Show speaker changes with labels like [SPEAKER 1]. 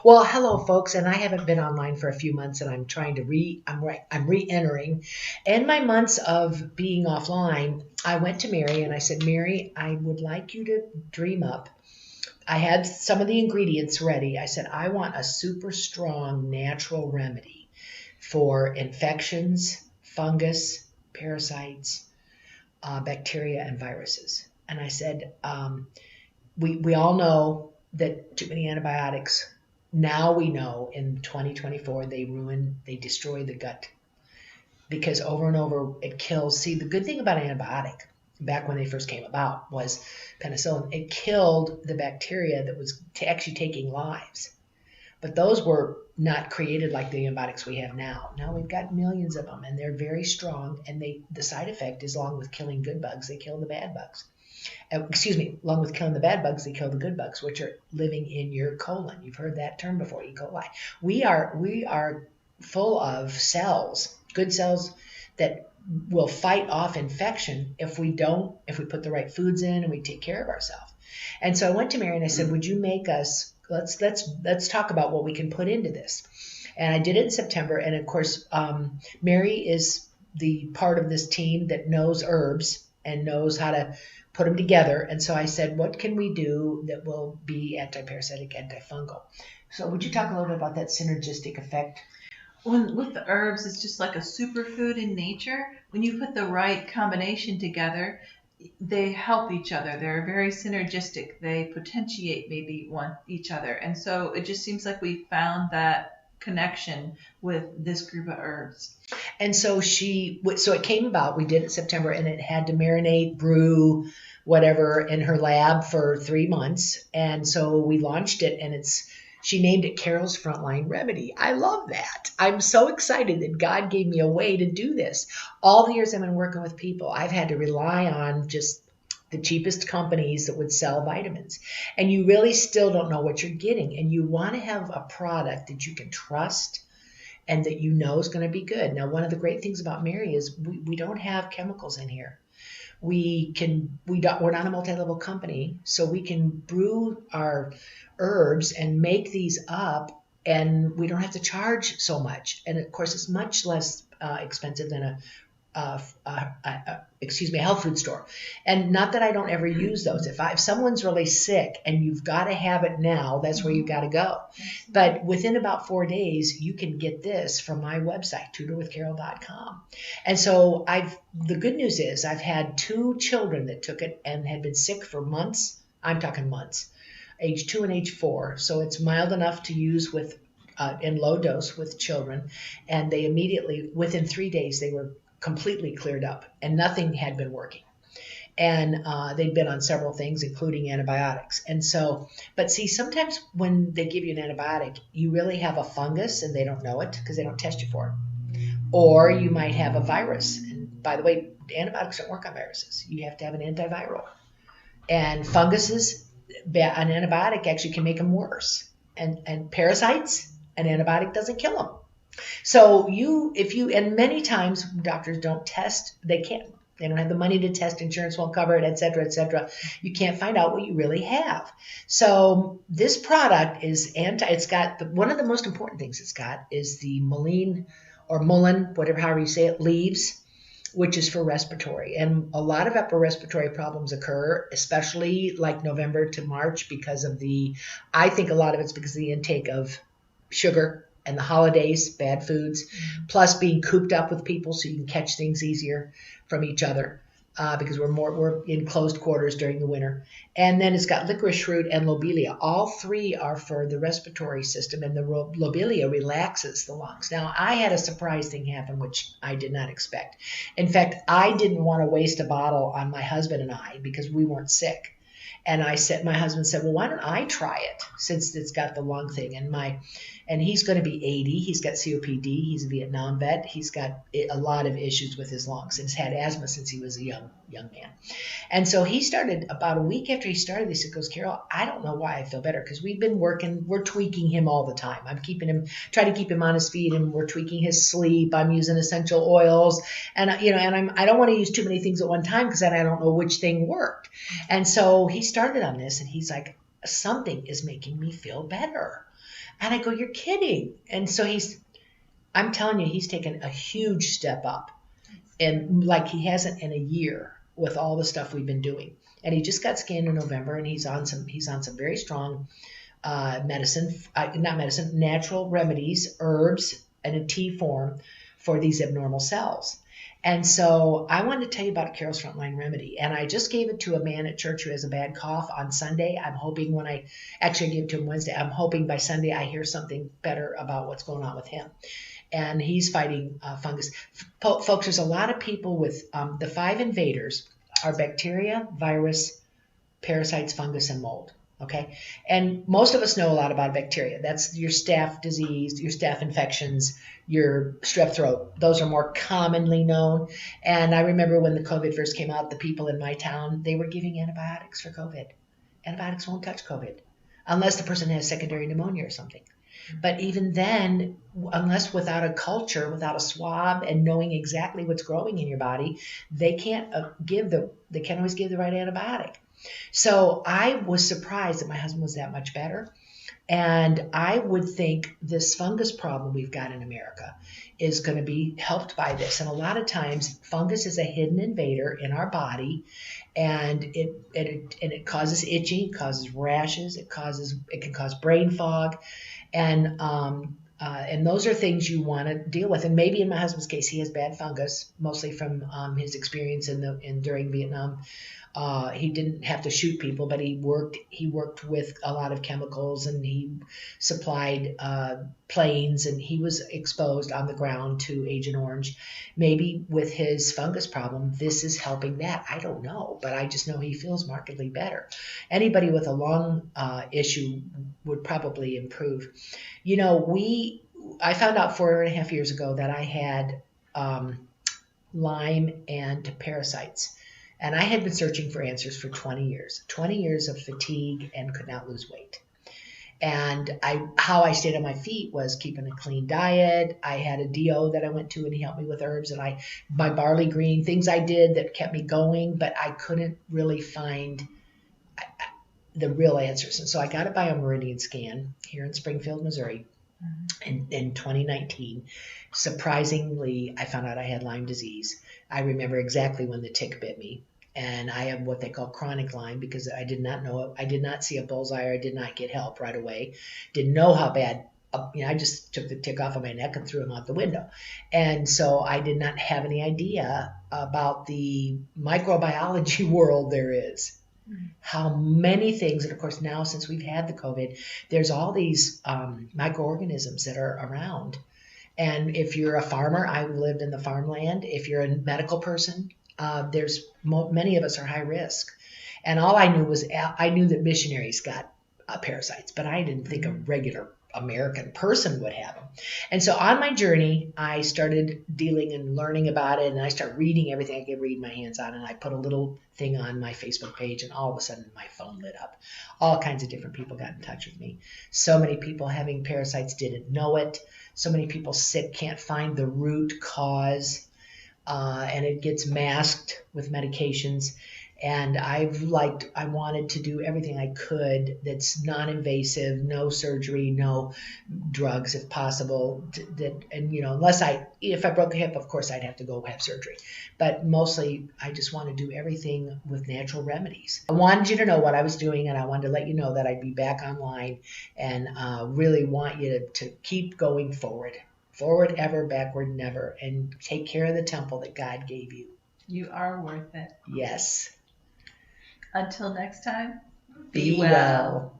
[SPEAKER 1] Well, hello, folks, and I haven't been online for a few months, and I'm trying to I'm re-entering. In my months of being offline, I went to Mary and I said, Mary, I would like you to dream up. I had some of the ingredients ready. I said, I want a super strong natural remedy for infections, fungus, parasites, bacteria, and viruses. And I said, we all know that too many antibiotics. Now we know in 2024 they destroy the gut because over and over it kills. See, the good thing about antibiotic back when they first came about was penicillin. It killed the bacteria that was actually taking lives. But those were not created like the antibiotics we have now. Now we've got millions of them, and they're very strong. And the side effect is, along with killing good bugs, they kill the bad bugs. Along with killing the bad bugs, they kill the good bugs, which are living in your colon. You've heard that term before, E. coli. We are full of cells, good cells that will fight off infection if we put the right foods in and we take care of ourselves. And so I went to Mary and I said, would you make us, let's talk about what we can put into this. And I did it in September. And of course, Mary is the part of this team that knows herbs and knows how to put them together. And so I said, what can we do that will be anti-parasitic, antifungal? So would you talk a little bit about that synergistic effect?
[SPEAKER 2] With the herbs, it's just like a superfood in nature. When you put the right combination together, they help each other. They're very synergistic. They potentiate maybe each other. And so it just seems like we found that connection with this group of herbs.
[SPEAKER 1] And so it came about, we did it in September, and it had to marinate, brew, whatever in her lab for 3 months. And so we launched it, and she named it Carol's Frontline Remedy. I love that. I'm so excited that God gave me a way to do this. All the years I've been working with people, I've had to rely on just the cheapest companies that would sell vitamins. And you really still don't know what you're getting. And you want to have a product that you can trust and that you know is going to be good. Now, one of the great things about Mary is we don't have chemicals in here. We're not a multi-level company, so we can brew our herbs and make these up, and we don't have to charge so much. And of course, it's much less expensive than a health food store. And not that I don't ever use those. If someone's really sick and you've got to have it now, that's where you've got to go. But within about 4 days, you can get this from my website, tudorwithcarol.com. And so the good news is I've had 2 children that took it and had been sick for months. I'm talking months, age 2 and age 4. So it's mild enough to use in low dose with children. And they immediately, within 3 days, they were completely cleared up and nothing had been working. And they'd been on several things, including antibiotics. And so, but see, sometimes when they give you an antibiotic, you really have a fungus and they don't know it because they don't test you for it. Or you might have a virus. And by the way, antibiotics don't work on viruses. You have to have an antiviral. And funguses, an antibiotic actually can make them worse. And parasites, an antibiotic doesn't kill them. So and many times doctors don't test, they don't have the money to test, insurance won't cover it, et cetera, et cetera. You can't find out what you really have. So this product it's got, one of the most important things it's got is the Mullein or Mullein, however you say it, leaves, which is for respiratory. And a lot of upper respiratory problems occur, especially like November to March I think a lot of it's because of the intake of sugar and the holidays, bad foods, plus being cooped up with people so you can catch things easier from each other because we're in closed quarters during the winter. And then it's got licorice root and lobelia. All 3 are for the respiratory system, and the lobelia relaxes the lungs. Now, I had a surprise thing happen, which I did not expect. In fact, I didn't want to waste a bottle on my husband and I because we weren't sick. And my husband said, well, why don't I try it since it's got the lung thing? And he's going to be 80. He's got COPD. He's a Vietnam vet. He's got a lot of issues with his lungs and has had asthma since he was a young man. And so he started about a week after he started this. He goes, Carol, I don't know why I feel better because we've been we're tweaking him all the time. I'm trying to keep him on his feet, and we're tweaking his sleep. I'm using essential oils, and I don't want to use too many things at one time because then I don't know which thing worked. And so he started on this, and he's like, something is making me feel better. And I go, you're kidding. And so I'm telling you, he's taken a huge step up, and like he hasn't in a year with all the stuff we've been doing. And he just got scanned in November, and he's on some very strong natural remedies, herbs, in a tea form for these abnormal cells. And so I wanted to tell you about Carol's Frontline Remedy. And I just gave it to a man at church who has a bad cough on Sunday. I'm hoping I gave it to him Wednesday. I'm hoping by Sunday I hear something better about what's going on with him. And he's fighting fungus. Folks, there's a lot of people with the 5 invaders are bacteria, virus, parasites, fungus, and mold. Okay. And most of us know a lot about bacteria. That's your staph disease, your staph infections, your strep throat. Those are more commonly known. And I remember when the COVID first came out, the people in my town, they were giving antibiotics for COVID. Antibiotics won't touch COVID unless the person has secondary pneumonia or something. But even then, unless without a culture, without a swab and knowing exactly what's growing in your body, they can't always give the right antibiotic. So I was surprised that my husband was that much better. And I would think this fungus problem we've got in America is going to be helped by this. And a lot of times fungus is a hidden invader in our body, and it causes itching, it causes rashes, it can cause brain fog. And those are things you want to deal with. And maybe in my husband's case, he has bad fungus, mostly from his experience during Vietnam. He didn't have to shoot people, but he worked with a lot of chemicals, and he supplied planes, and he was exposed on the ground to Agent Orange. Maybe with his fungus problem, this is helping that. I don't know, but I just know he feels markedly better. Anybody with a lung issue would probably improve. I found out 4.5 years ago that I had Lyme and parasites. And I had been searching for answers for 20 years of fatigue, and could not lose weight. And how I stayed on my feet was keeping a clean diet. I had a DO that I went to, and he helped me with herbs, and my barley green, things I did that kept me going, but I couldn't really find the real answers. And so I got a biomeridian scan here in Springfield, Missouri in 2019. Surprisingly, I found out I had Lyme disease. I remember exactly when the tick bit me. And I have what they call chronic Lyme, because I did not know it. I did not see a bullseye, or I did not get help right away. Didn't know how bad. I just took the tick off of my neck and threw him out the window. And so I did not have any idea about the microbiology world there is. How many things, and of course now since we've had the COVID, there's all these microorganisms that are around. And if you're a farmer, I lived in the farmland. If you're a medical person, many of us are high risk. And all I knew was I knew that missionaries got parasites, but I didn't think a regular American person would have them. And so on my journey, I started dealing and learning about it, and I started reading everything I could read my hands on, and I put a little thing on my Facebook page, and all of a sudden my phone lit up. All kinds of different people got in touch with me. So many people having parasites didn't know it. So many people sick can't find the root cause, and it gets masked with medications. And I wanted to do everything I could that's non-invasive, no surgery, no drugs if possible. If I broke a hip, of course I'd have to go have surgery. But mostly I just want to do everything with natural remedies. I wanted you to know what I was doing, and I wanted to let you know that I'd be back online, and really want you to keep going forward. Forward ever, backward never, and take care of the temple that God gave you.
[SPEAKER 2] You are worth it.
[SPEAKER 1] Yes.
[SPEAKER 2] Until next time,
[SPEAKER 1] Be well.